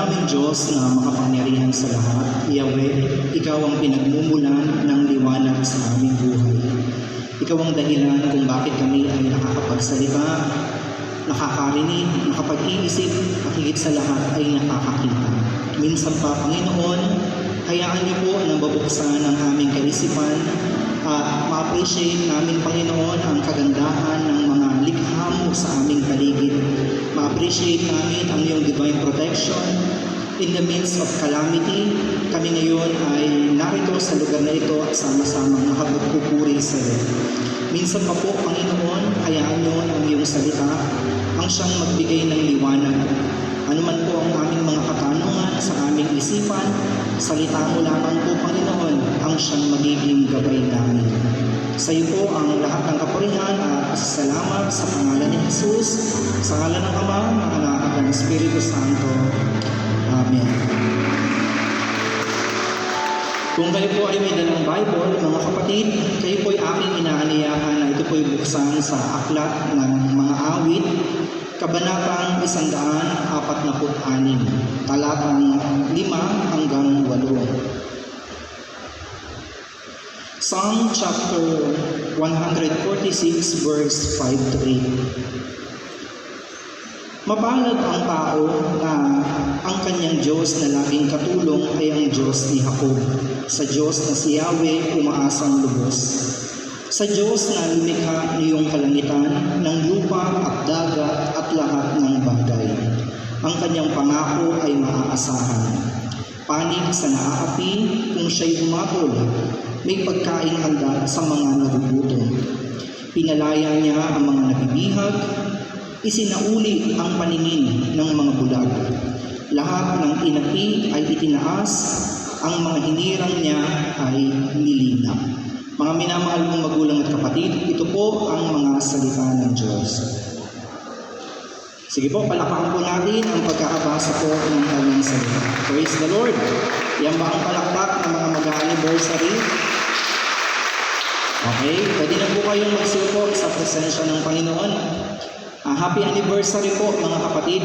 naming Diyos na makapangyarihan sa lahat, Yahweh, Ikaw ang pinagmumulan ng liwanag sa aming buhay. Ikaw ang dahilan kung bakit kami ay nakakapagsalita, nakakarinig, nakapag-iisip, at higit sa lahat ay nakakakita. Minsan pa, Panginoon, hayaan niyo po na babuksan ang aming kaisipan at ma-appreciate namin, Panginoon, ang kagandahan ng mga likha mo sa aming paligid. Ma-appreciate namin ang iyong divine protection. In the midst of calamity, kami ngayon ay narito sa lugar na ito at sama-samang nakapagpupuri sa iyo. Minsan pa po, Panginoon, hayaan niyo ang iyong salita ang siyang magbigay ng liwanag. Ano man po ang aming mga katanungan sa aming isipan, salita mo lamang po, Panginoon, ang siyang magiging gabay namin. Sa iyo po ang lahat ng kapurihan at pasasalamat sa pangalan ni Jesus, sa ngalan ng Ama, ng Anak at ng Espiritu Santo. Amen. Kung kayo po ay may dalang Bible, mga kapatid, kayo po ay aking inaaniyahan na ito po ay buksan sa aklat ng mga awit, Kabanatang 146, talatang 5 hanggang 8. Psalm chapter 146 verse 5 to 8. Mapalad ang tao na ang kanyang Diyos na laging katulong ay ang Diyos ni Jacob, sa Diyos na si Yahweh umaasang lubos. Sa Diyos na lumikha niyong kalangitan, ng lupa at dagat at lahat ng bagay. Ang kanyang pangako ay maaasahan. Panig sa naaapi kung siya'y umatol, may pagkain handa sa mga nagugutom. Pinalaya niya ang mga nabibihag, isinauli ang paningin ng mga bulag. Lahat ng inapi ay itinaas, ang mga hinirang niya ay nilinaw. Mga minamahal kong magulang at kapatid, ito po ang mga salita ng Diyos. Sige po, palakpakan po natin ang pagkakabasa po ng kanyang salita. Praise the Lord! Yan ba ang palakpak ng mga mag-anniversary? Okay, pwede na po kayong magsiupo sa presensya ng Panginoon. Happy anniversary po mga kapatid.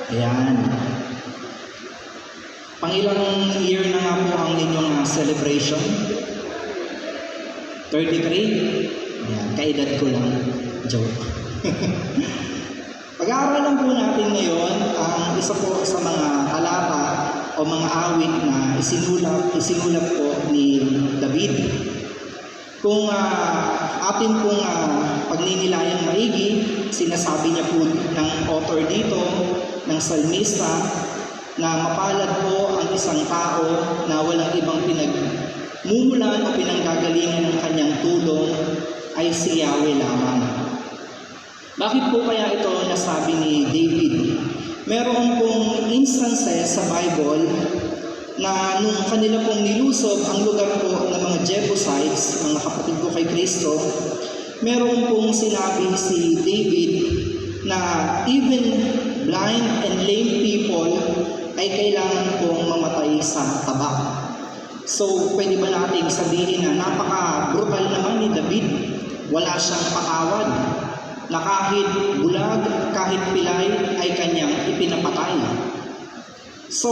Ayan. Pangilang year na nga po ang inyong celebration? 33? Ayan, kaedad ko lang. Joke. Pag-aaralan po natin ngayon ang isa po sa mga talata o mga awit na isinulat po ni David. Kung atin pong pagninilayang maigi, sinasabi niya po ng author dito, ng salmista, na mapalad po ang isang tao na walang ibang pinagmumulan o pinanggagalingan ng kanyang tulong ay si Yahweh lamang. Bakit po kaya ito nasabi ni David? Meron pong instances sa Bible na nung kanila pong nilusob ang lugar po ng mga Jebusites, mga kapatid ko kay Kristo, meron pong sinabi si David na even blind and lame people ay kailangan pong mamatay sa taba. So, pwede ba nating sabihin na napaka-brutal naman ni David? Wala siyang patawad na kahit bulag, kahit pilay ay kanyang ipinapatay. So,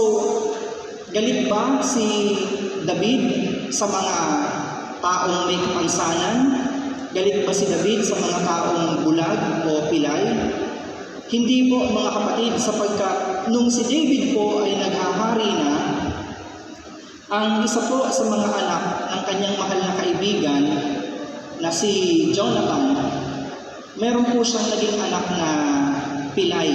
galit ba si David sa mga taong may kapansanan? Galit ba si David sa mga taong bulag o pilay? Hindi po mga kapatid, sapagkat nung si David po ay naghahari na, ang isa po sa mga anak ng kanyang mahal na kaibigan na si Jonathan, meron po siyang naging anak na pilay,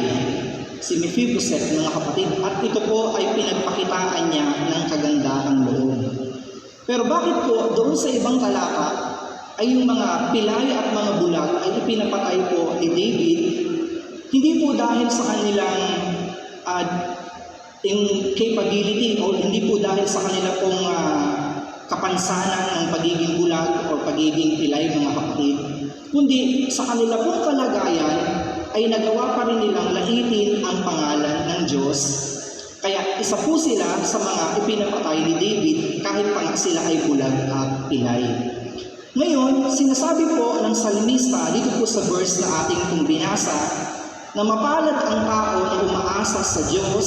si Mephibosheth mga kapatid, at ito po ay pinagpakitaan niya ng kagandahang loob. Pero bakit po doon sa ibang talata ay yung mga pilay at mga bulag ay ipinapatay po ni David? Hindi po dahil sa kanilang capability o hindi po dahil sa kanila pong kapansanan ng pagiging bulag o pagiging pilay mga kapatid, kundi sa kanila pong kalagayan ay nagawa pa rin nilang laitin ang pangalan ng Diyos. Kaya isa po sila sa mga ipinapatay ni David kahit pa nga sila ay bulag at pilay. Ngayon, sinasabi po ng salmista dito po sa verse na ating binasa na mapalad ang tao na umaasa sa Diyos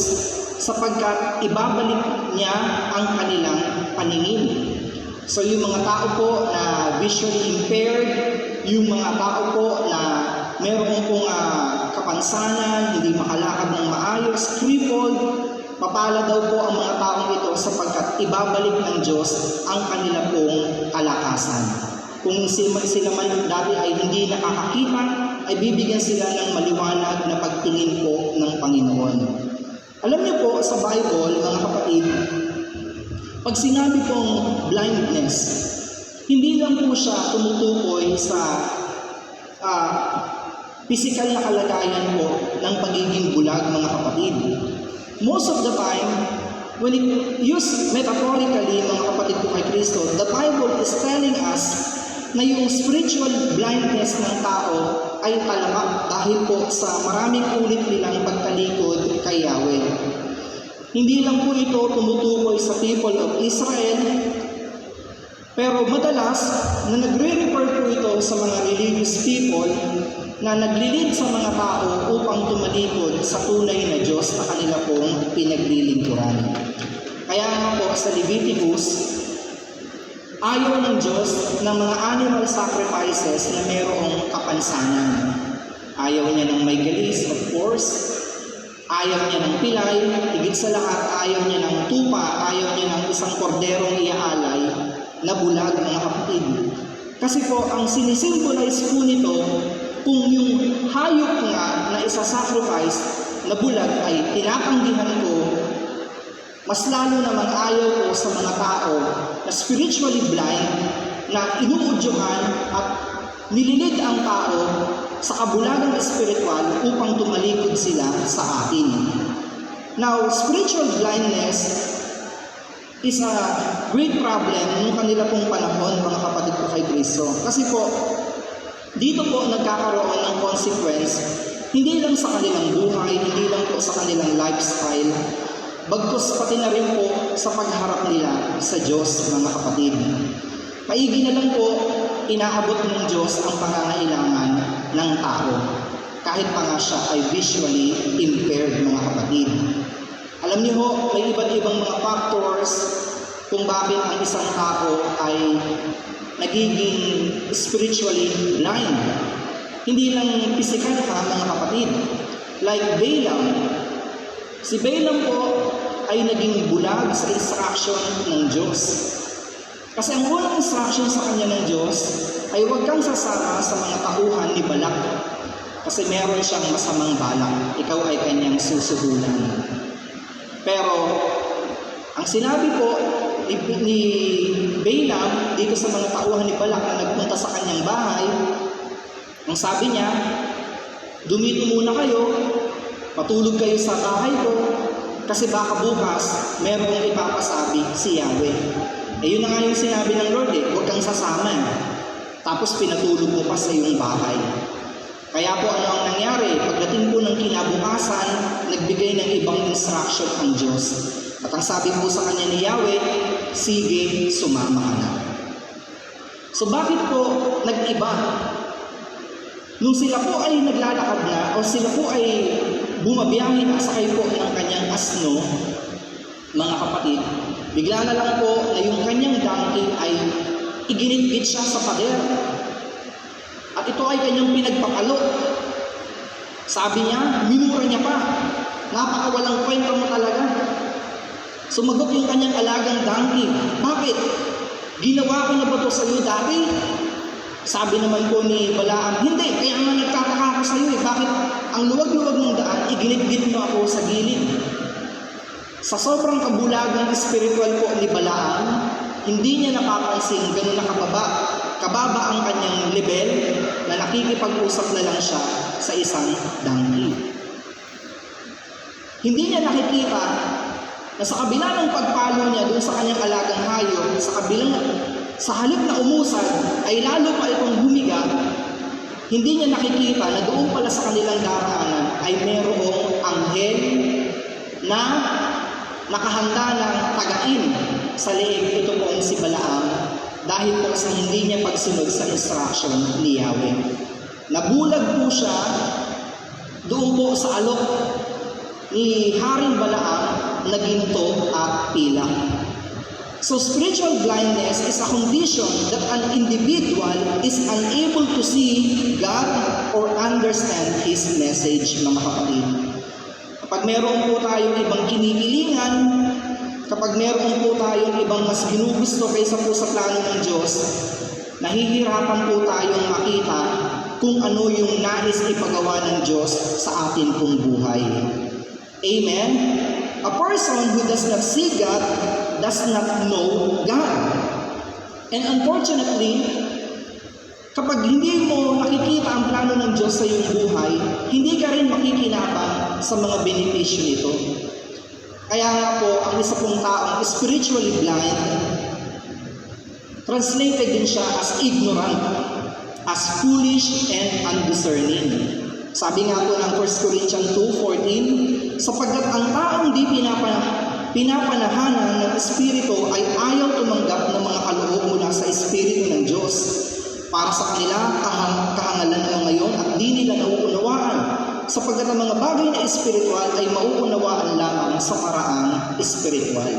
sapagkat ibabalik niya ang kanilang paningin. So yung mga tao po na visually impaired, yung mga tao po na meron pong kapansanan, hindi makalakad ng maayos, crippled, papala daw po ang mga taong ito sapagkat ibabalik ng Diyos ang kanila pong kalakasan. Kung sila man dati ay hindi nakakakita, ay bibigyan sila ng maliwanag na pagtingin po ng Panginoon. Alam niyo po, sa Bible, mga kapatid, pag sinabi pong blindness, hindi lang po siya tumutukoy sa physical na kalagayan po ng pagiging bulag, mga kapatid. Most of the time, when it used metaphorically, mga kapatid ko kay Kristo, the Bible is telling us na yung spiritual blindness ng tao ay talamak dahil po sa maraming ulit nilang pagtalikod kay Yahweh. Hindi lang po ito tumutukoy sa people of Israel, pero madalas na nagre-refer po ito sa mga religious people na naglilid sa mga tao upang tumalikod sa tunay na Diyos na kanila pong pinaglilingkuran. Kaya nga po sa Leviticus, ayaw ng Diyos ng mga animal sacrifices na mayroong kapansanan. Ayaw niya ng may galis, of course. Ayaw niya ng pilay. Higit sa lahat, ayaw niya ng tupa. Ayaw niya ng isang korderong iaalay na bulag, mga kapatid. Kasi po, ang sinisimbolize po nito, kung yung hayop nga na isa-sacrifice na bulag ay tinatanggihan ko, mas lalo namang ayaw ko sa mga tao na spiritually blind, na inuudyuhan at nililid ang tao sa kabulagang espiritual upang tumalikod sila sa atin. Now, spiritual blindness is a great problem nung kanila pong panahon, mga kapatid ko kay Kristo. Kasi po, dito po nagkakaroon ng consequence, hindi lang sa kanilang buhay, hindi lang po sa kanilang lifestyle, bagkus pati na rin po sa pagharap nila sa Diyos, mga kapatid. Maigi na lang po, inaabot ng Diyos ang pangangailangan ng tao, kahit pa nga siya ay visually impaired, mga kapatid. Alam niyo ho, may iba't ibang mga factors kung bakit ang isang tao ay nagiging spiritually blind. Hindi lang physical ha, mga kapatid. Like Balaam. Si Balaam po ay naging bulag sa instruction ng Diyos. Kasi ang unang instruction sa kanya ng Diyos ay huwag kang sasama sa mga tauhan ni Balak. Kasi meron siyang masamang balak. Ikaw ay kanyang susuhulan. Pero, ang sinabi po ni Balaam dito sa mga tauhan ni Balak na nagpunta sa kanyang bahay, ang sabi niya, dumito muna kayo, patulog kayo sa bahay ko, kasi baka bukas, merong ipapasabi si Yahweh. Yun na nga yung sinabi ng Lord huwag kang sasama. Tapos pinatulog mo pa sa iyong bahay. Kaya po ano ang nangyari? Pagdating po ng kinabukasan, nagbigay ng ibang instruction ang Diyos. At ang sabi po sa kanya ni Yahweh, sige, sumama ka na. So bakit po nag-iba? Nung sila po ay naglalakad na o sila po ay bumabiyahe na sakay po ng kanyang asno, mga kapatid, bigla na lang po na yung kanyang donkey ay iginitgit siya sa pader. At ito ay kanyang pinagpapalo. Sabi niya, minura niya pa. Napakawalang kwenta mo talaga. Sumagot yung kanyang alagang donkey, bakit? Ginawa ko na ba ito sa iyo dati? Sabi naman po ni Balaam, hindi, kaya nga nagtataka ako sa iyo bakit ang luwag-luwag ng daan, iginitgit mo ako sa gilid. Sa sobrang kabulagang spiritual po ni Balaam, hindi niya napapansin gano'n kababa ang kanyang level na nakikipag-usap na lang siya sa isang donkey. Hindi niya nakikita na sa kabila ng pagpalo niya doon sa kanyang alagang hayop, sa halip na umusad, ay lalo pa itong humiga. Hindi niya nakikita na doon pala sa kanilang daraanan ay merong anghel na nakahanda ng tagain sa leeg ito pong si Balaam dahil po sa hindi niya pagsunod sa instruction ni Yahweh. Nabulag po siya doon po sa alok ni Haring Balaam na ginto at pilak. So spiritual blindness is a condition that an individual is unable to see God or understand His message, mga kapatid. Kapag meron po tayong ibang kinikilingan, kapag meron po tayong ibang mas ginugusto kaysa po sa plano ng Diyos, nahihirapan po tayong makita kung ano yung nais ipagawa ng Diyos sa atin pong buhay. Amen? A person who does not see God does not know God. And unfortunately, kapag hindi mo nakikita ang plano ng Diyos sa iyong buhay, hindi ka rin makikinabang sa mga benepisyo nito. Kaya nga po, ang isa pong taong spiritually blind, translated din siya as ignorant, as foolish and undiscerning. Sabi nga po ng 1 Corinthians 2:14, sapagkat ang taong di pinapanahanan ng Espiritu ay ayaw tumanggap ng mga kaloob mula sa Espiritu ng Diyos. Para sa kanila, kahangalan na ngayon at di nila nauunawaan, sapagkat ang mga bagay na espiritual ay mauunawaan lamang sa paraang espiritual.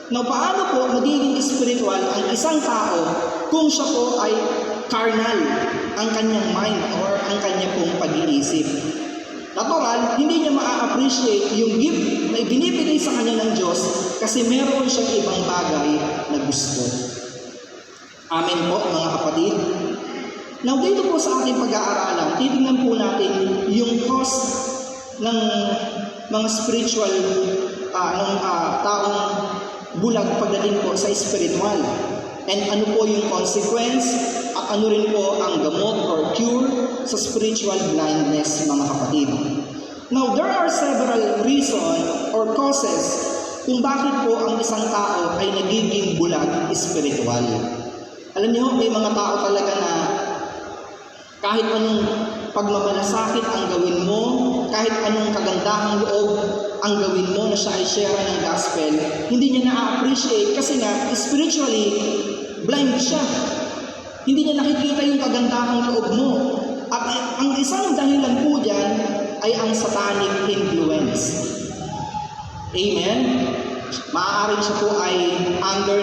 Now, paano po magiging espiritual ang isang tao kung siya po ay carnal, ang kanyang mind or ang kanyang pong pag-iisip? Natural, hindi niya ma-appreciate yung gift na ibinibigay sa kanya ng Diyos kasi meron siyang ibang bagay na gusto. Amen po, mga kapatid. Now, dito po sa ating pag-aaralan, titingnan po natin yung cause ng mga spiritual taong bulag pagdating po sa spiritual. And ano po yung consequence at ano rin po ang gamot or cure sa spiritual blindness, mga kapatid. Now, there are several reasons or causes kung bakit po ang isang tao ay nagiging bulag spiritual. Alam niyo, may mga tao talaga na kahit anong pagmamalasakit ang gawin mo, kahit anong kagandahang loob ang gawin mo na siya ay share ng gospel, hindi niya na-appreciate kasi nga spiritually blind siya. Hindi niya nakikita yung kagandahang loob mo. At ang isang dahilan po dyan ay ang satanic influence. Amen? Maaaring siya po ay under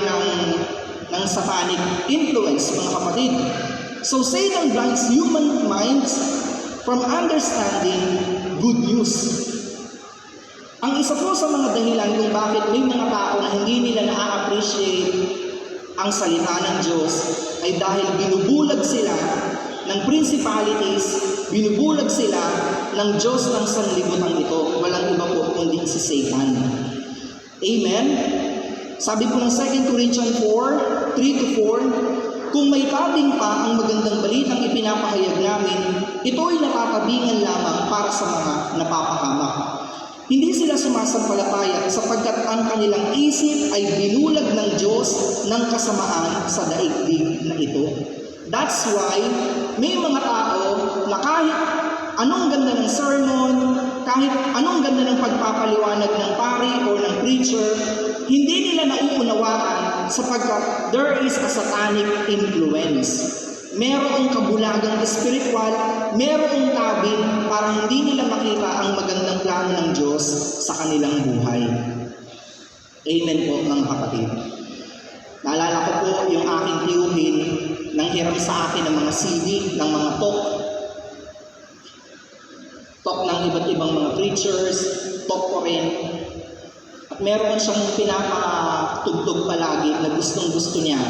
ng satanic influence, mga kapatid. So Satan blinds human minds from understanding good news. Ang isa po sa mga dahilan kung bakit may mga tao na hindi nila na-appreciate ang salita ng Diyos ay dahil binubulag sila ng principalities, binubulag sila ng Diyos ng sanlibutan ito. Walang iba po kundi si Satan. Amen? Sabi po ng 2 Corinthians 4:3-4, kung may tabing pa ang magandang balitang ipinapahayag namin, ito ay natatabingan lamang para sa mga napapahamak. Hindi sila sumasampalataya sapagkat ang kanilang isip ay binulag ng Diyos ng kasamaan sa daigdig na ito. That's why may mga tao na kahit anong ganda ng sermon, kahit anong ganda ng pagpapaliwanag ng pari o ng preacher, hindi nila nauunawaan sapagkat there is a satanic influence. Merong kabulagang espiritual, merong tabing para hindi nila makita ang magandang plano ng Diyos sa kanilang buhay. Amen po, mga kapatid. Naalala ko po yung aking tiyuhin nang hiram sa akin ng mga CD, ng mga talk ng iba't ibang mga preachers, talk ko rin. At meron siyang pinapatugtog palagi na gustong-gusto niya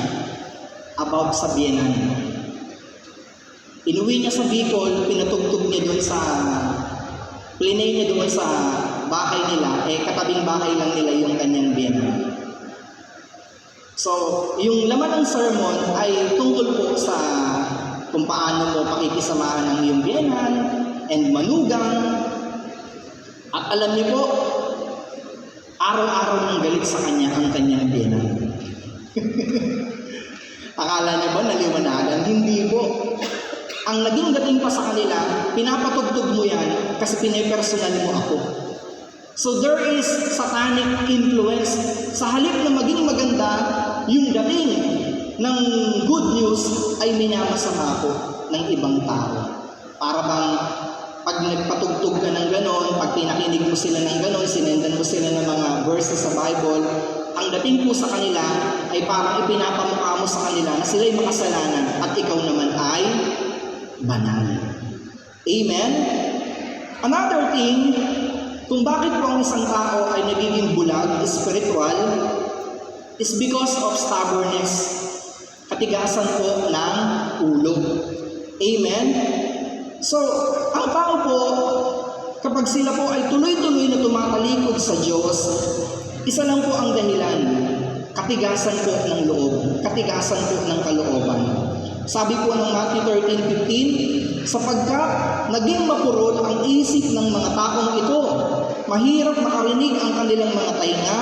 about sa biyenan. Inuwi niya sa Bicol, pinatugtog niya doon sa, plinay niya doon sa bahay nila, katabing bahay lang nila yung kanyang biyenan. So, yung laman ng sermon ay tungkol po sa kung paano mo pakikisamahan ng iyong biyenan and manugang. At alam niyo po, araw-araw nang galit sa kanya ang kanyang biyenan. Akala niyo ba naliwanagan? Hindi po. Ang naging dating pa sa kanila, pinapatugtog mo yan kasi pinepersonal mo ako. So there is satanic influence. Sa halip na maging maganda, yung dating ng good news ay minamasama ko ng ibang tao. Para bang pag nagpatugtog ka ng ganon, pag pinakinig mo sila ng ganon, sinendan mo sila ng mga verses sa Bible, ang dating po sa kanila ay parang ipinapamukha mo sa kanila na sila'y makasalanan at ikaw naman ay banal. Amen? Another thing, kung bakit po ang isang tao ay nagiging bulag, spiritual, is because of stubbornness. Katigasan po ng ulo. Amen? So, ang tao po, kapag sila po ay tuloy-tuloy na tumatalikod sa Diyos, isa lang po ang dahilan, katigasan po ng loob, katigasan po ng kalooban. Sabi po ng Matthew 13:15, sapagkat naging mapurol ang isip ng mga taong ito, mahirap makarinig ang kanilang mga tainga,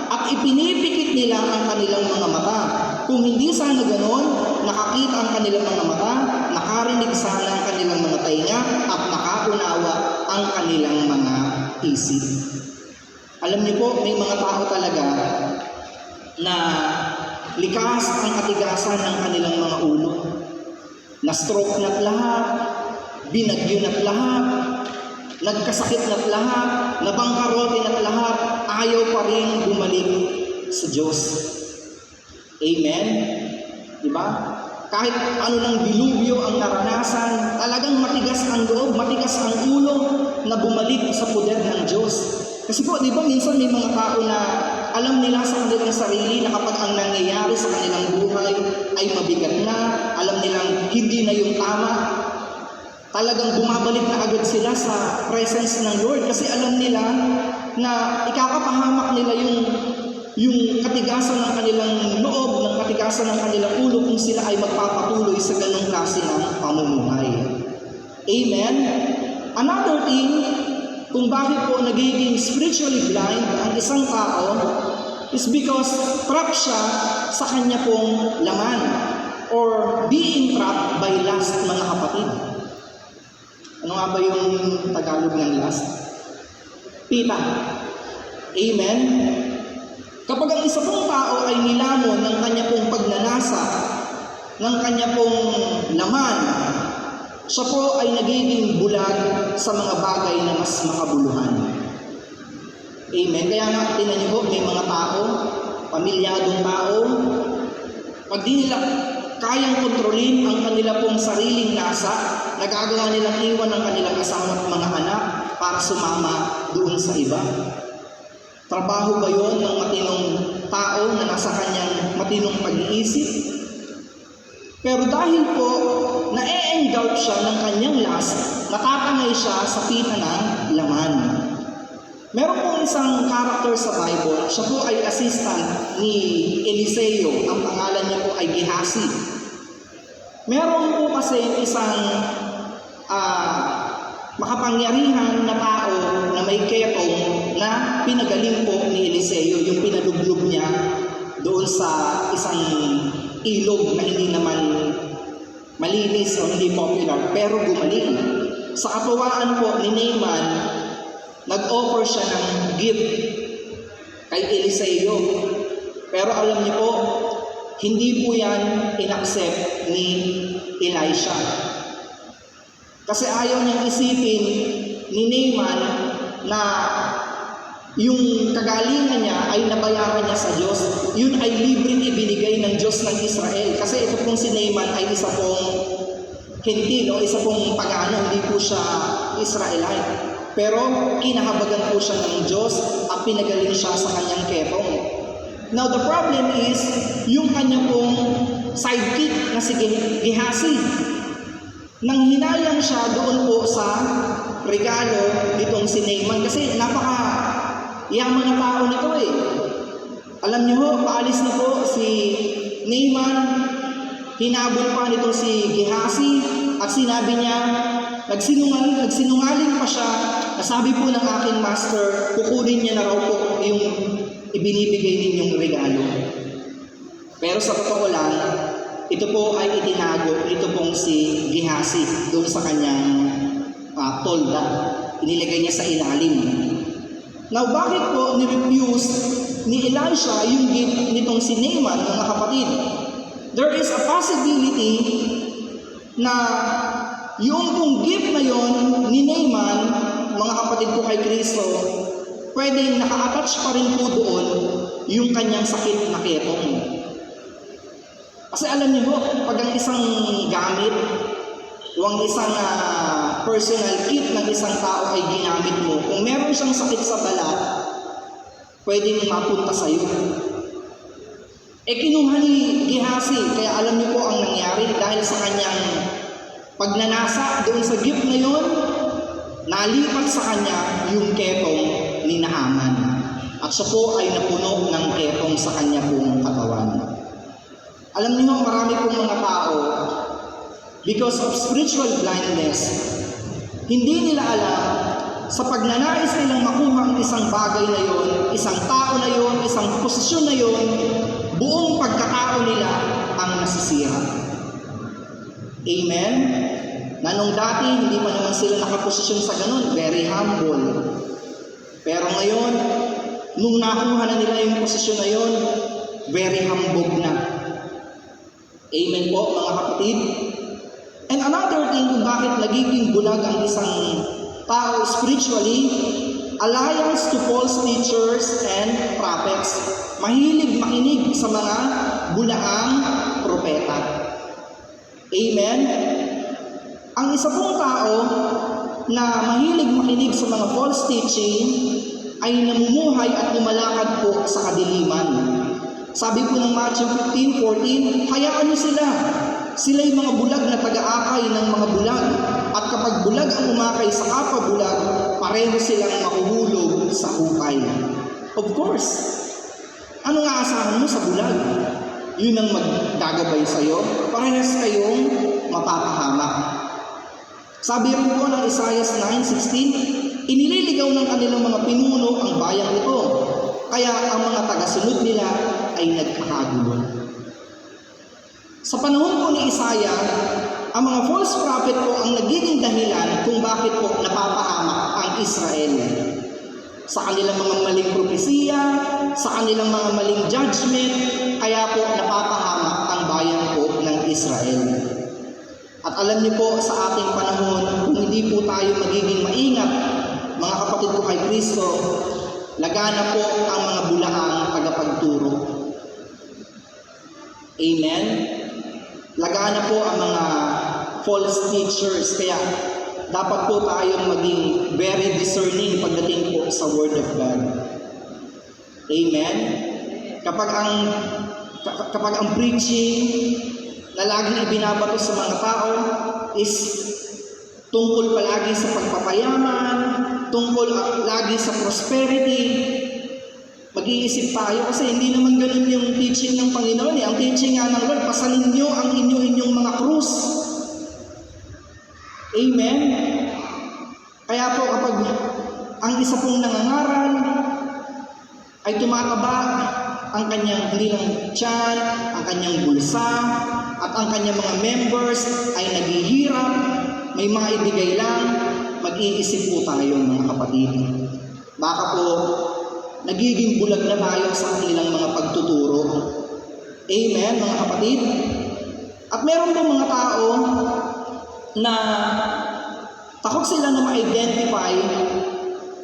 at ipinipikit nila ang kanilang mga mata. Kung hindi sana ganon, nakakita ang kanilang mga mata, nakarinig sana ang kanilang mga tainga, at nakaunawa ang kanilang mga isip. Alam niyo po, may mga tao talaga na likas ang katigasan ng kanilang mga ulo. Na-stroke na't lahat, binagyo na't lahat, nagkasakit na't lahat, nabangkarote na't lahat, ayaw pa rin bumalik sa Diyos. Amen? Diba? Kahit ano ng dilubyo ang naranasan, talagang matigas ang loob, matigas ang ulo na bumalik sa poder ng Diyos. Kasi po, di ba, minsan may mga tao na alam nila sa kanilang sarili na kapag ang nangyayari sa kanilang buhay ay mabigat na, alam nilang hindi na yung tama, talagang bumabalik na agad sila sa presence ng Lord kasi alam nila na ikakapahamak nila yung katigasan ng kanilang loob, ng katigasan ng kanilang ulo kung sila ay magpapatuloy sa ganong klase ng pamumuhay. Amen? Another thing, kung bakit po nagiging spiritually blind ang isang tao is because trapped siya sa kanya pong laman or being trapped by lust, mga kapatid. Ano nga ba yung Tagalog ng lust? Pita. Amen? Kapag ang isa pong tao ay nilamon ng kanya pong pagnanasa, ng kanya pong laman, siya po ay nagiging bulag sa mga bagay na mas makabuluhan. Amen? Kaya nga, tinan niyo po, may mga tao, pamilyadong tao, pag di nila kayang kontrolin ang kanila pong sariling nasa, nagagawa nilang iwan ng kanilang asawa at mga anak para sumama doon sa iba. Trabaho ba yun ng matinong tao na nasa kanyang matinong pag-iisip? Pero dahil po na-engulf siya ng kanyang lust, natatangay siya sa pita ng laman. Meron pong isang character sa Bible, siya po ay assistant ni Eliseo, ang pangalan niya po ay Gehazi. Meron po kasi isang makapangyarihan na tao na may ketong na pinagaling po ni Eliseo, yung pinaduglog niya doon sa isang ilog na hindi naman malinis o hindi popular, pero gumaling. Sa katuwaan po ni Naaman, nag-offer siya ng gift kay Eliseo. Pero alam niyo po, hindi po yan in-accept ni Elisha. Kasi ayaw niyang isipin ni Naaman na yung kagalingan niya ay nabayaran niya sa Diyos. Yun ay libreng ibinigay ng Diyos ng Israel. Kasi ito pong si Naaman ay isa pong Hentil o isa pong pagano, hindi po siya Israelite. Pero kinahabagan po siya ng Diyos at pinagaling siya sa kanyang ketong. Now the problem is, yung kanyang pong sidekick na si Gehazi, nang hinayang siya doon po sa regalo nitong si Naaman. Kasi yaman na tao nito eh. Alam niyo ho, paalis na po si Naaman, hinabol pa nito si Gehazi, at sinabi niya, nagsinungaling pa siya, nasabi po ng aking master, kukunin niya na raw po yung ibinibigay ninyong regalo. Pero sa totoo lang, ito po ay itinago, ito pong si Gehazi doon sa kanyang tolda. Inilagay niya sa ilalim. Now, bakit po ni-refuse ni Elisha yung gift nitong si Naaman, mga kapatid? There is a possibility na yung kung gift na yon ni Naaman, mga kapatid ko kay Kristo, pwedeng naka-attach pa rin po doon yung kanyang sakit na ketong. Kasi alam niyo po, pag ang isang gamit o ang isang personal kit ng isang tao ay ginamit mo, kung meron siyang sakit sa balat, pwedeng mapunta sa iyo. Kinuha ni Gehazi, kaya alam niyo po ang nangyari dahil sa kanyang pagnanasa doon sa gift na yon, nalipat sa kanya yung ketong ni Naaman. At siya po ay napuno ng ketong sa kanya pong katawan. Alam niyo, marami pong mga tao, because of spiritual blindness, hindi nila alam sa pagnanais nilang makuha ang isang bagay na yon, isang tao na yon, isang posisyon na yon, buong pagkatao nila ang nasisira. Amen? Na nung dati, hindi pa naman sila nakaposisyon sa ganun, very humble. Pero ngayon, nung nakuha na nila yung posisyon na yon, very humble na. Amen po, mga kapatid? And another thing kung bakit nagiging bulag ang isang tao spiritually, alliance to false teachers and prophets. Mahilig makinig sa mga bulaang propeta. Amen? Ang isa pong tao na mahilig makinig sa mga false teaching ay namumuhay at lumalakad po sa kadiliman. Sabi po ng Matthew 15:14, hayaan niyo sila. Sila yung mga bulag na taga-akay ng mga bulag. At kapag bulag ang umakay sa kapabulag, pareho silang mahuhulog sa hukay. Of course, ano nga asahan mo sa bulag? Yun ang maggagabay sa'yo. Parehas kayong mapapahamak. Sabi rin po ng Isaiah 9:16, inililigaw ng kanilang mga pinuno ang bayang ito. Kaya ang mga tagasunod nila ay nagkakagulo. Sa panahon po ni Isaiah, ang mga false prophet po ang nagiging dahilan kung bakit po napapahamak ang Israel. Sa kanilang mga maling propesiya, sa kanilang mga maling judgment, kaya po napapahamak ang bayan po ng Israel. At alam niyo po, sa ating panahon, kung hindi po tayo magiging maingat, mga kapatid ko kay Kristo, lagana po ang mga bulaang tagapagturo. Amen? Lagana po ang mga false teachers. Kaya dapat po tayong maging very discerning pagdating po sa Word of God. Amen? Kapag ang preaching na laging ibinabato sa mga tao is tungkol palagi sa pagpapayaman, tungkol lagi sa prosperity, mag-iisip tayo kasi hindi naman ganun yung teaching ng Panginoon. Ang teaching nga ng Lord, pasalin nyo ang inyong mga krus. Amen? Kaya po kapag ang isa pong nangangaral ay tumataba ang kanyang hindi lang tiyan, ang kanyang bulsa, at ang kanyang mga members ay naghihirap, may mga ibigay lang, mag-iisip po tayo mga kapatid. Baka po nagiging bulag na tayo sa kanilang mga pagtuturo. Amen, mga kapatid? At meron po mga tao na takot sila na ma-identify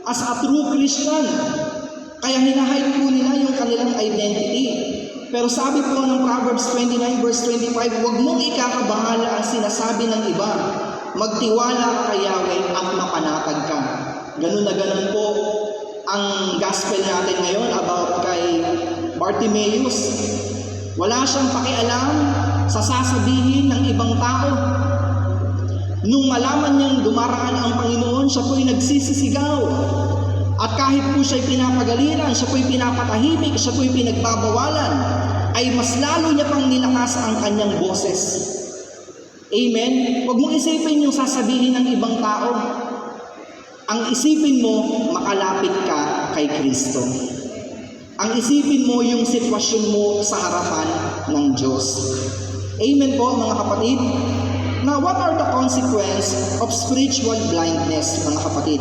as a true Christian. Kaya hinahide po nila yung kanilang identity. Pero sabi po ng Proverbs 29 verse 25, huwag mong ikakabahala ang sinasabi ng iba. Magtiwala ka kay Yahweh at mapanatag ka. Ganun na ganun po ang gospel natin ngayon about kay Bartimaeus. Wala siyang pakialam sa sasabihin ng ibang tao. Nung malaman niyang dumaraan ang Panginoon, siya po'y nagsisisigaw. At kahit po siya'y pinapagaliran, siya po'y pinapatahimik, siya po'y pinagbabawalan, ay mas lalo niya pang nilakas ang kanyang boses. Amen? Huwag mong isipin yung sasabihin ng ibang tao. Ang isipin mo, makalapit ka kay Kristo. Ang isipin mo yung sitwasyon mo sa harapan ng Diyos. Amen po, mga kapatid? Now, what are the consequences of spiritual blindness, mga kapatid?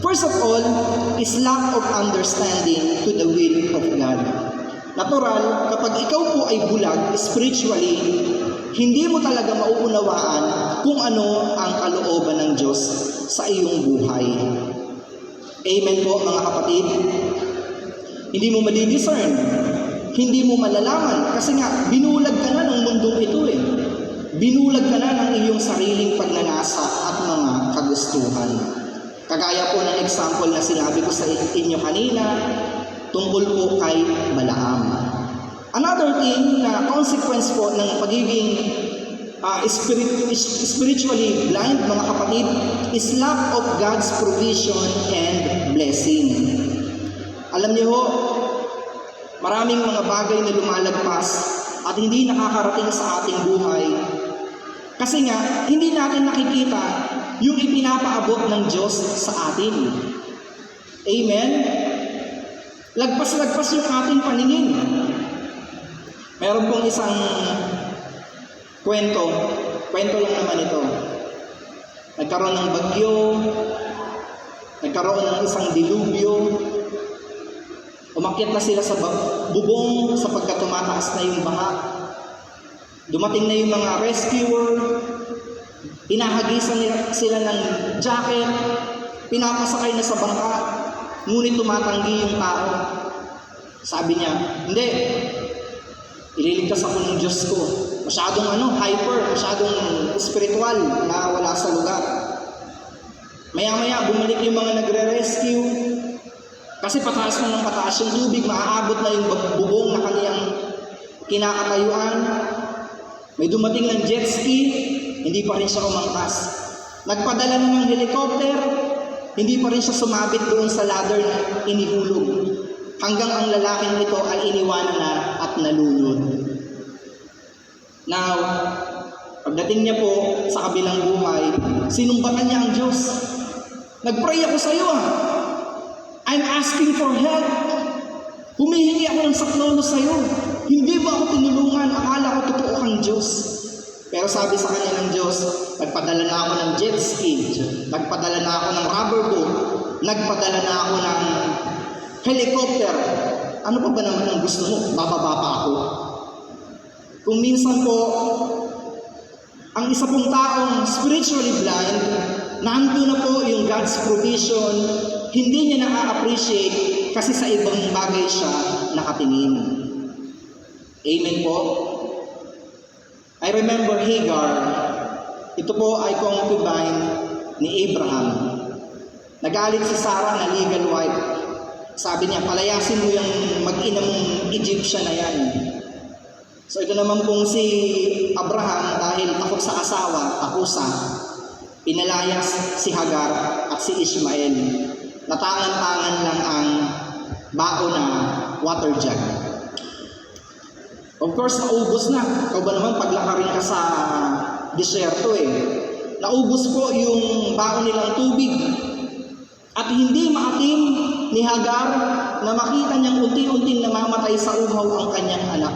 First of all, is lack of understanding to the will of God. Natural, kapag ikaw po ay bulag spiritually, hindi mo talaga mauunawaan kung ano ang kalooban ng Diyos sa iyong buhay. Amen po mga kapatid. Hindi mo madidiscern, hindi mo malalaman, kasi nga binulag ka na ng mundong ito eh. Binulag ka na ng iyong sariling pagnanasa at mga kagustuhan. Kagaya po ng example na sinabi ko sa inyo kanina, tungkol po kay Balaam. Another thing na consequence po ng pagiging spiritually blind, mga kapatid, is lack of God's provision and blessing. Alam niyo ho, maraming mga bagay na lumalagpas at hindi nakakarating sa ating buhay. Kasi nga, hindi natin nakikita yung ipinapaabot ng Diyos sa atin. Amen? Lagpas-lagpas yung ating paningin. Meron pong isang kwento lang naman ito. Nagkaroon ng bagyo, nagkaroon ng isang dilubyo, umakyat na sila sa bubong sapagkat tumataas na yung baha. Dumating na yung mga rescuer, hinahagisan sila ng jacket, pinapasakay na sa bangka, ngunit tumatanggi yung tao. Sabi niya, hindi, ililigtas ako ng Diyos ko. Masyadong hyper, masyadong spiritual na wala sa lugar. Maya-maya, bumalik yung mga nagre-rescue. Kasi pataas na ng pataas yung tubig, maaabot na yung bubong na kaniyang kinakatayuan. May dumating ng jet ski, hindi pa rin siya umangkas. Nagpadala na ng helicopter, hindi pa rin siya sumabit doon sa ladder na inihulog. Hanggang ang lalaking ito ay iniwanan na at nalunod. Now, pagdating niya po sa kabilang buhay, sinumbatan niya ang Diyos. Nagpray ako sa iyo I'm asking for help. Humihingi ako ng saklolo sa iyo. Hindi ba ako tinulungan? Akala ko totoo kang Diyos. Pero sabi sa kanya ng Diyos, nagpadala na ako ng jet ski, nagpadala na ako ng rubber boat, nagpadala na ako ng helicopter. Ano pa ba naman ang gusto mo? Bababa pa ako. Kung minsan po, ang isa pong taong spiritually blind, nandun na po yung God's provision, hindi niya na-appreciate kasi sa ibang bagay siya nakatingin. Amen po? I remember Hagar. Ito po ay concubine ni Abraham. Nagalit si Sarah na legal wife. Sabi niya, palayasin mo yung mag-inang Egyptian na yan. So ito naman pong si Abraham, dahil takot sa asawa, takusa, pinalayas si Hagar at si Ishmael. Natangan-tangan lang ang bao na water jug. Of course, naubos na. Ikaw ba naman paglakarin ka sa disyerto Naubos po yung baon nilang tubig. At hindi maatim ni Hagar na makita niyang unti-unting namamatay sa uhaw ang kanyang anak.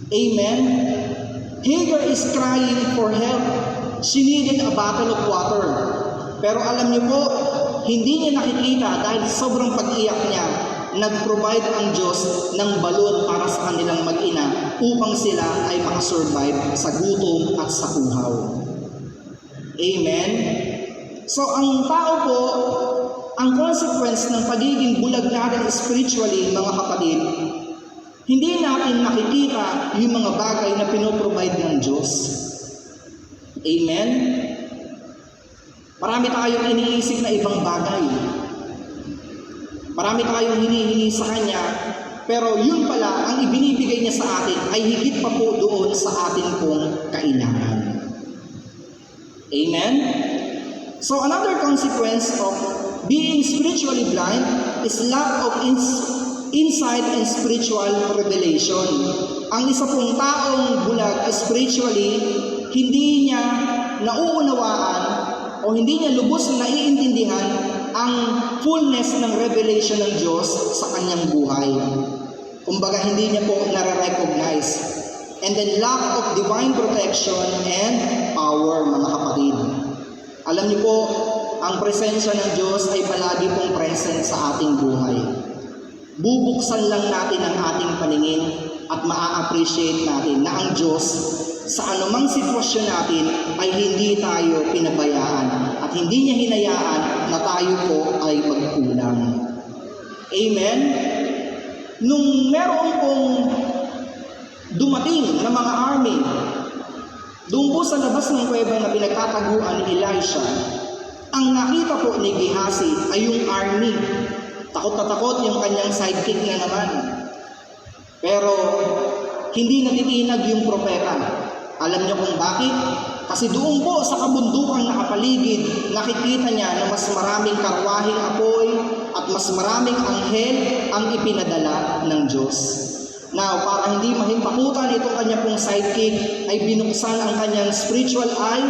Amen? Hagar is crying for help. She needed a bottle of water. Pero alam niyo po, hindi niya nakikita dahil sobrang pag-iyak niya, nag-provide ang Diyos ng balon para sa kanilang mag-ina upang sila ay makasurvive sa gutom at sa uhaw. Amen? So ang tao po, ang consequence ng pagiging bulag natin spiritually, mga kapatid, hindi natin nakikita yung mga bagay na pinoprovide ng Diyos. Amen? Marami tayong iniisip na ibang bagay. Marami tayong hinihingi sa Kanya, pero yun pala, ang ibinibigay niya sa atin ay higit pa po doon sa atin pong kailangan. Amen? So another consequence of being spiritually blind is lack of insight and spiritual revelation. Ang isa pong taong bulag spiritually, hindi niya nauunawaan o hindi niya lubos na naiintindihan ang fullness ng revelation ng Diyos sa kanyang buhay. Kumbaga, hindi niya po nare-recognize. And then lack of divine protection and power, mga kapatid. Alam niyo po, ang presensya ng Diyos ay palagi pong present sa ating buhay. bubuksan lang natin ang ating paningin at maa-appreciate natin na ang Diyos sa anumang sitwasyon natin ay hindi tayo pinabayaan at hindi niya hinayaan na tayo po ay magkulang. Amen? Nung meron pong dumating na mga army doon po sa labas ng kuweba na pinagtataguan ni Elisha, ang nakita po ni Gehazi ay yung army. Takot na takot yung kanyang sidekick na naman. Pero hindi natitinag yung propeta. Alam niyo kung bakit? Kasi doon po sa kabundukang nakapaligid, nakikita niya na mas maraming karwahing apoy at mas maraming anghel ang ipinadala ng Diyos. Now, para hindi mahimpakutan itong kanya pong sidekick, ay binuksan ang kanyang spiritual eye,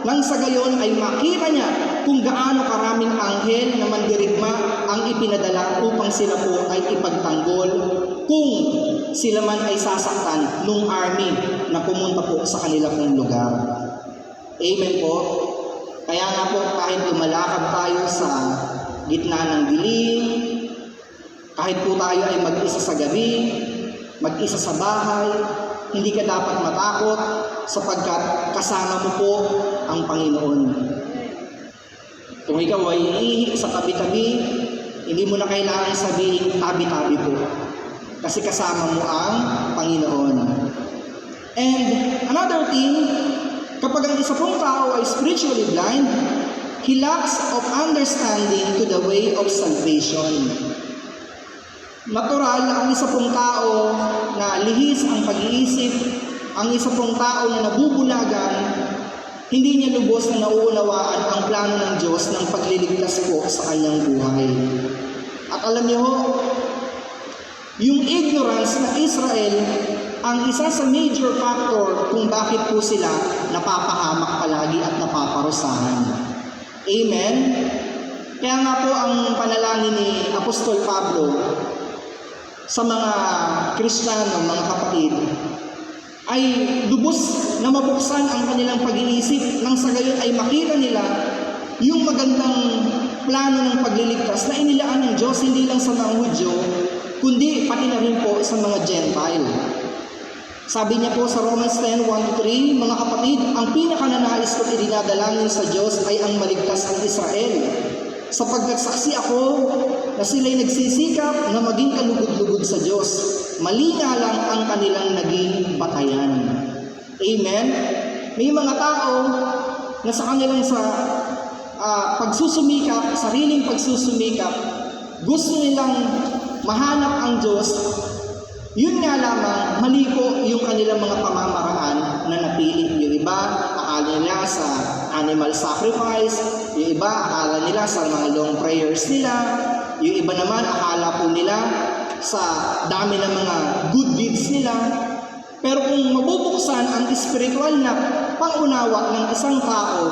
nang sa gayon ay makita niya kung gaano karaming anghel na mandirigma ang ipinadala upang sila po ay ipagtanggol kung sila man ay sasaktan ng army na pumunta po sa kanila pong lugar. Amen po. Kaya nga po, kahit lumalakad tayo sa gitna ng dilim, kahit po tayo ay mag-isa sa gabi, mag-isa sa bahay, hindi ka dapat matakot sapagkat kasama mo po ang Panginoon. Kung ikaw ay iihi sa tabi-tabi, hindi mo na kailangan sabihin tabi-tabi po. Kasi kasama mo ang Panginoon. And another thing, kapag ang isa pong tao ay spiritually blind, he lacks of understanding to the way of salvation. Natural, ang isa pong tao na lihis ang pag-iisip, ang isa pong tao na nabubulagan, hindi niya lubos na nauunawaan ang plano ng Diyos ng pagliligtas po sa kanyang buhay. At alam niyo, yung ignorance ng Israel, ang isa sa major factor kung bakit po sila napapahamak palagi at napaparusahan. Amen? Kaya nga po ang panalangin ni Apostol Pablo sa mga Kristiyano, mga kapatid, ay lubos na mabuksan ang kanilang pag-iisip nang sa gayon ay makita nila yung magandang plano ng pagliligtas na inilaan ng Diyos hindi lang sa mga Hudyo, kundi pati na rin po sa mga Gentile. Sabi niya po sa Romans 10:1-3, mga kapatid, ang pinakananais ko idinadalangin sa Diyos ay ang maligtas ang Israel. Sapagkat saksi ako na sila'y nagsisikap na maging kalugod-lugod sa Diyos. Mali nga lang ang kanilang naging batayan. Amen? May mga tao na sa kanilang pagsusumikap, sariling pagsusumikap, gusto nilang mahanap ang Diyos. Yun nga lamang, mali po yung kanilang mga pamamaraan na napili. Yung iba, akala nila sa animal sacrifice. Yung iba, akala nila sa mga long prayers nila. Yung iba naman, akala po nila sa dami ng mga good deeds nila. Pero kung mabubuksan ang spiritual na pangunawa ng isang tao,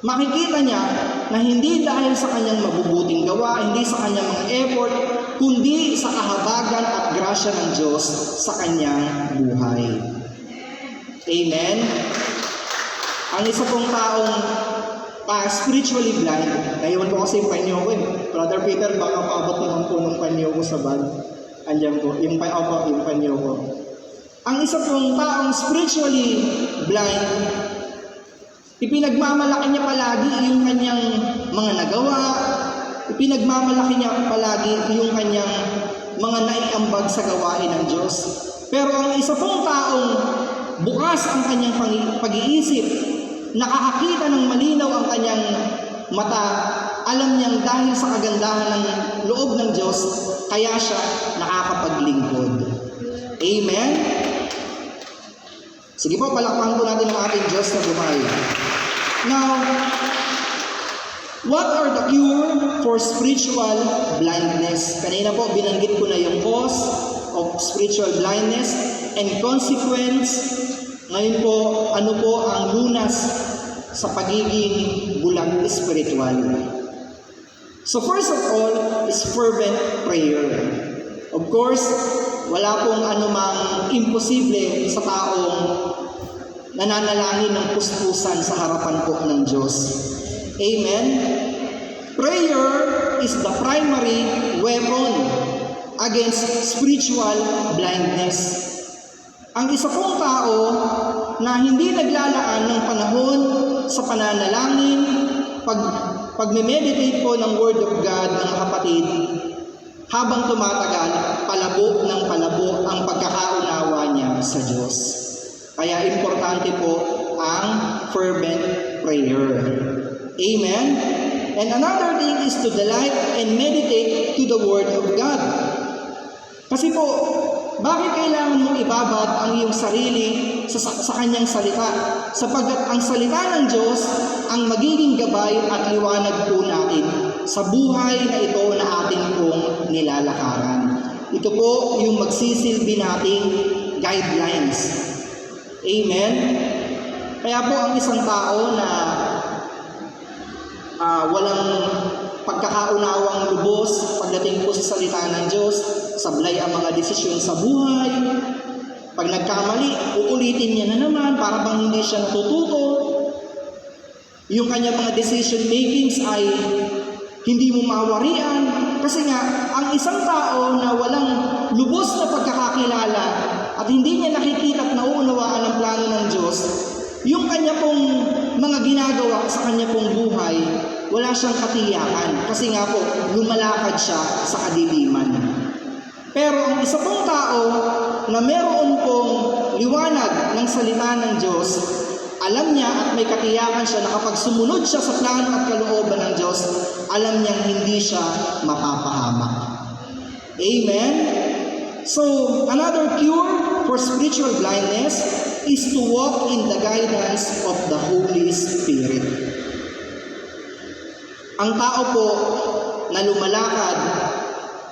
makikita niya na hindi dahil sa kanyang mabubuting gawa, hindi sa kanyang mga effort, kundi sa kahabagan at grasya ng Diyos sa kanyang buhay. Amen? Ang isa pong taong spiritually blind, naiwan ko kasi yung panyo ko eh. Brother Peter, baka paabot naman po ng panyo ko sa bag. Andiyan po, yung panyo ko. Ang isa pong taong spiritually blind, ipinagmamalaki niya palagi yung kanyang mga nagawa, ipinagmamalaki niya palagi yung kanyang mga naiambag sa gawain ng Diyos. Pero ang isa pong taong bukas ang kanyang pag-iisip, nakakakita ng malinaw ang kanyang mata, alam niyang dahil sa kagandahan ng loob ng Diyos, kaya siya nakakapaglingkod. Amen? Sige po, palakpakan po natin ang ating Diyos na buhay. Now, what are the cure for spiritual blindness? Kanina po, binanggit ko na yung cause of spiritual blindness and consequence. Ngayon po, ano po ang lunas sa pagiging bulag spiritual? So first of all is fervent prayer. Of course, wala pong anumang imposible sa taong nananalangin ng puspusan sa harapan po ng Diyos. Amen? Prayer is the primary weapon against spiritual blindness. Ang isa pong tao na hindi naglalaan ng panahon sa pananalangin, pag-meditate po ng Word of God, mga kapatid, habang tumatagal, palabo ng palabo ang pagkakaunawa niya sa Diyos. Kaya importante po ang fervent prayer. Amen? And another thing is to delight and meditate to the Word of God. Kasi po, bakit kailangan mong ibabad ang iyong sarili sa kanyang salita? Sapagkat ang salita ng Diyos ang magiging gabay at liwanag po natin sa buhay na ito na ating pong nilalakaran. Ito po yung magsisilbi nating guidelines. Amen? Kaya po ang isang tao na walang pagkakaunawang lubos pagdating po sa salita ng Diyos, sablay ang mga desisyon sa buhay. Pag nagkamali, uulitin niya na naman para bang hindi siya natututo. Yung kanyang mga decision makings ay hindi mo mawarian. Kasi nga, ang isang tao na walang lubos na pagkakakilala at hindi niya nakikita at nauunawaan ang plano ng Diyos, yung kanya pong mga ginagawa sa kanya pong buhay, wala siyang katiyakan. Kasi nga po, lumalakad siya sa kadiliman. Pero ang isa pong tao na meron pong liwanag ng salita ng Diyos, alam niya at may katiyakan siya na kapag sumunod siya sa plano at kalooban ng Diyos, alam niyang hindi siya mapapahamak. Amen? So, another cure for spiritual blindness is to walk in the guidance of the Holy Spirit. Ang tao po na lumalakad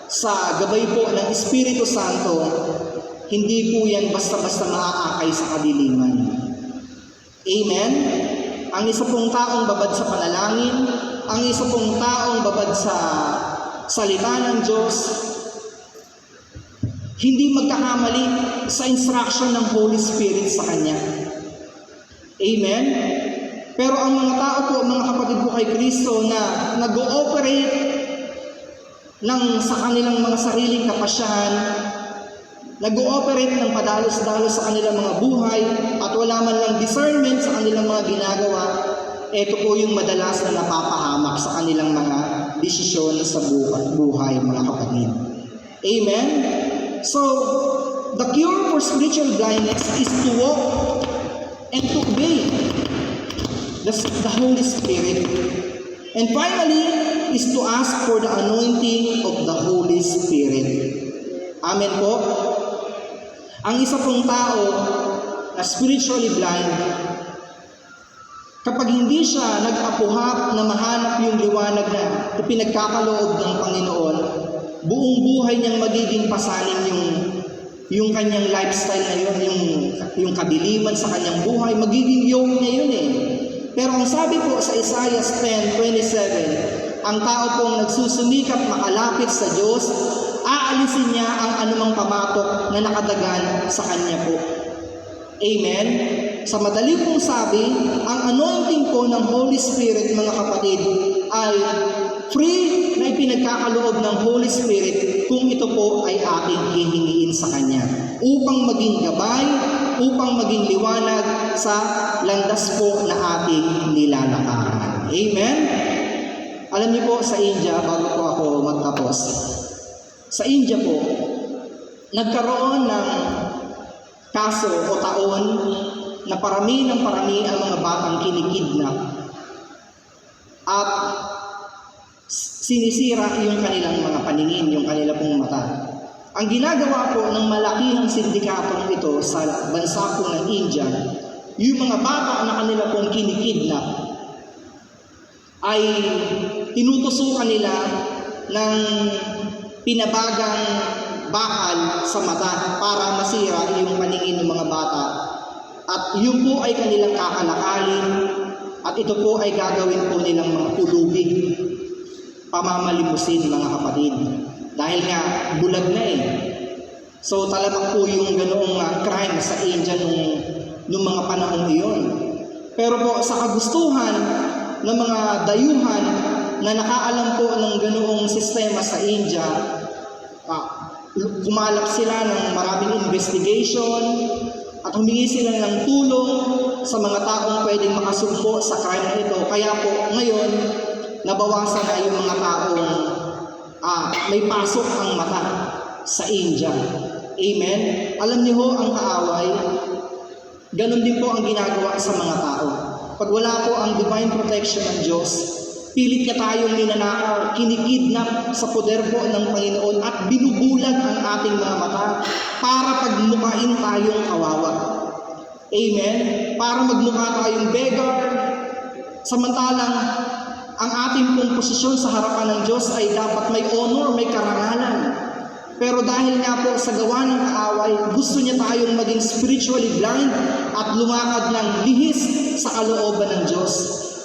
sa gabay po ng Espiritu Santo, hindi po yan basta-basta maaakay sa kadiliman. Amen? Ang isa pong taong babad sa panalangin, ang isa pong taong babad sa salita ng Diyos, hindi magkakamali sa instruction ng Holy Spirit sa kanya. Amen? Pero ang mga tao po, mga kapatid po kay Kristo na nag-ooperate sa kanilang mga sariling kapasyahan, nag-ooperate ng padalos-dalos sa kanilang mga buhay at wala man lang discernment sa kanilang mga ginagawa, ito po yung madalas na napapahamak sa kanilang mga desisyon sa buhay, mga kapatid. Amen? So, the cure for spiritual blindness is to walk and to obey the Holy Spirit. And finally, is to ask for the anointing of the Holy Spirit. Amen po? Ang isa pong tao na spiritually blind, kapag hindi siya nag-apuhap na mahanap yung liwanag na ipinagkakaloob ng Panginoon, buong buhay niyang magiging pasanin yung kanyang lifestyle na yun, yung kadiliman sa kanyang buhay, magiging yoke niya yun eh. Pero ang sabi po sa Isaiah 10:27, ang tao pong nagsusumikap makalapit sa Diyos, aalisin niya ang anumang pamatok na nakadagan sa kanya po. Amen? Sa madali pong sabi, ang anointing po ng Holy Spirit, mga kapatid, ay free na ipinagkakaloob ng Holy Spirit kung ito po ay ating hihingiin sa Kanya upang maging gabay, upang maging liwanag sa landas po na ating nilalakaran. Amen? Alam niyo po, sa India, bago po ako magtapos, sa India po, nagkaroon ng kaso o taon na parami ng parami ang mga batang kinikidnap at sinisira yung kanilang mga paningin, yung kanila pong mata. Ang ginagawa po ng malakihang sindikatong ito sa bansa po ng India, yung mga bata na kanila pong kinikidnap ay tinutusukan nila ng pinabagang bakal sa mata para masira yung paningin ng mga bata. At yun po ay kanilang kakalakalin at ito po ay gagawin po nilang mga pulubig, pamamalimusin, mga kapatid. Dahil nga, bulag na eh. So talamak po yung ganoong crime sa India nung mga panahon iyon. Pero po sa kagustuhan ng mga dayuhan na nakaalam po ng ganoong sistema sa India, kumalap sila ng maraming investigation at humingi sila ng tulong sa mga taong pwedeng makasumpo sa crime na ito. Kaya po, ngayon, nabawasan na yung mga taong may pasok ang mata sa India. Amen? Alam niyo ho, ang kaaway, ganun din po ang ginagawa sa mga tao. Pag wala po ang divine protection ng Diyos, pilit niya tayong ninanakaw, kinikidnap sa poder po ng Panginoon at binubulag ang ating mga mata para pagmukain tayong kawawa. Amen? Para magmukha tayong beggar. Samantalang, ang ating pong posisyon sa harapan ng Diyos ay dapat may honor, may karangalan. Pero dahil nga po sa gawa ng kaaway, gusto niya tayong maging spiritually blind at lumakad ng lihis sa kalooban ng Diyos.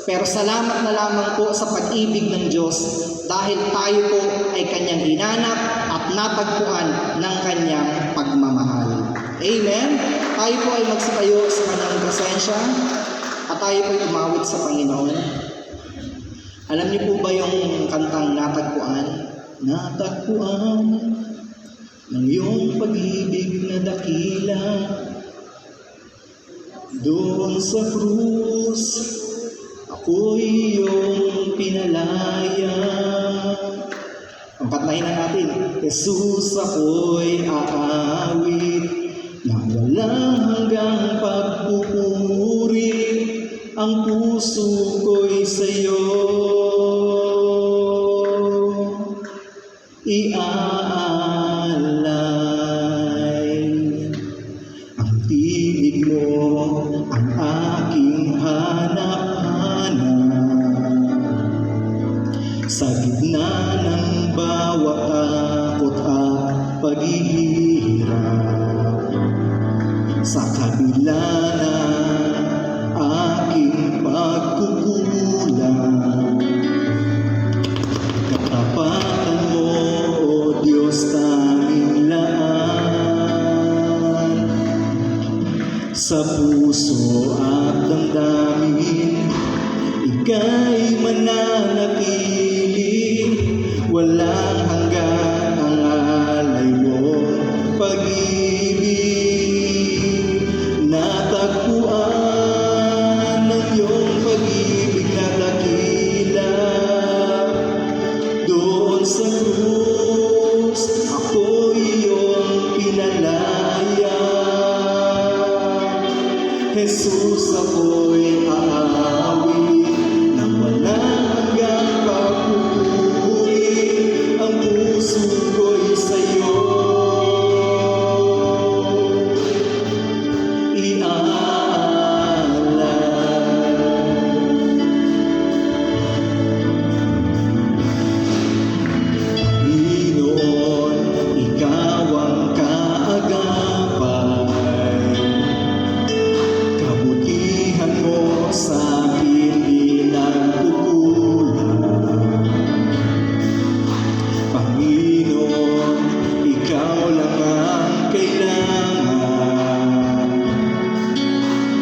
Pero salamat na lamang po sa pag-ibig ng Diyos dahil tayo po ay Kanyang hinanap at natagpuan ng Kanyang pagmamahal. Amen? Tayo po ay magsitayo sa Kanyang presensya at tayo po ay tumawid sa Panginoon. Alam niyo po ba yung kantang natagpuan? Natagpuan ng iyong pag-ibig na dakila doon sa krus. Ako'y iyong pinalaya. Ang patlahin na natin. Jesus, ako'y aawit na walang hanggang pagpupuri. Ang puso ko'y sa'yo iaalay. Ang tinig mo ang aking hanap-hanap sa gitna ng bawat takot at paghihirap. Sa kabila ng aking pagkukulang, katapatan mo, O Diyos, tanging laan. Sa puso at damdamin, ika'y mananatili. Walang hanggan ang alay mo pag-ibig. Natagpuan ng iyong pag-ibig na dakila doon sa krus. Ako'y iyong pinalaya. Jesus, ako'y aawit ng walang hanggang pagpupuri. Ang puso ko'y sa'yo Panginoon, ikaw ang kaagapay. Kabutihan mo sa akin di nagkukulang. Panginoon, ikaw lang ang kailangan.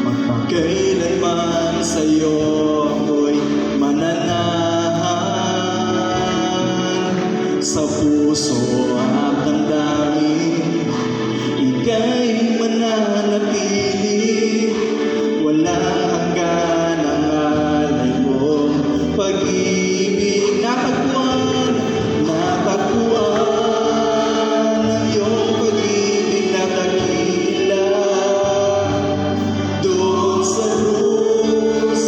Magpakailanman sa'yo ako'y mananahan. Sa puso at damdamin, ika'y mananatili. Walang hanggan ang alay mong pag-ibig. Natagpuan ng iyong pag-ibig na dakila doon sa krus.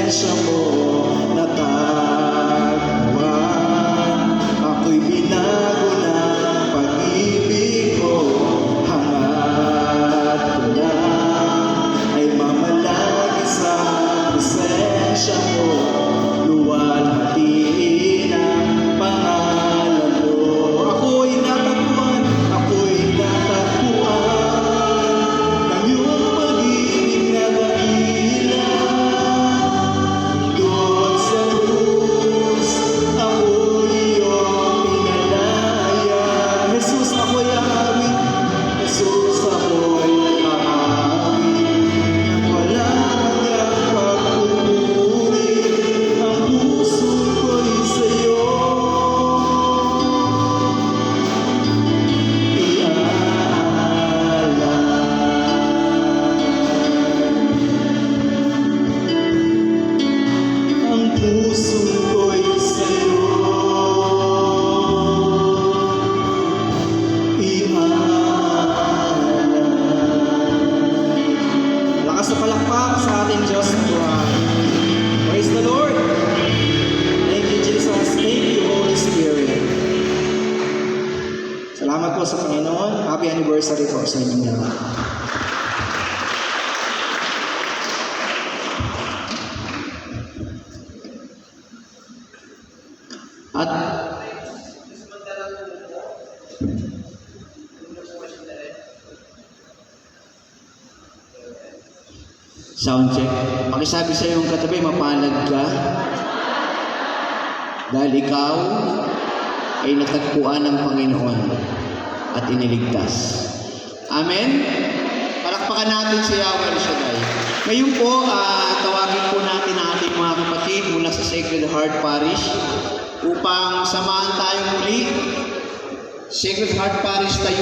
presensya mo natagpuan. Ako'y binago ng pag-ibig mo, hangat ko lang ay mamalagi sa presensya mo, luwalhatiin ang pangalan mo. Ako'y natagpuan ng iyong pag-ibig na dakila. Doon sa krus, ako'y iyong pinalaya. Jesus, ako'y aawit. Jesus, ako'y aawit. Wala hanggang pagpupuri, ang puso ko'y sa'yo ang puso ko'y sa'yo iaalay. Lakas na palakpak sa ating Diyos na buhay. Praise the Lord! Thank you, Jesus. Thank you, Holy Spirit. Salamat po sa Panginoon. Happy anniversary po sa inyong lahat. At sound check. Pakisabi sa iyong katabi, mapalad ka dahil ikaw ay natagpuan ng Panginoon at iniligtas. Amen? Palakpakan natin si Yahweh El Shaddai. Ngayon po, tawagin po natin ang ating mga kapatid mula sa Sacred Heart Parish upang samahan tayo muli. Sacred Heart Parish tayo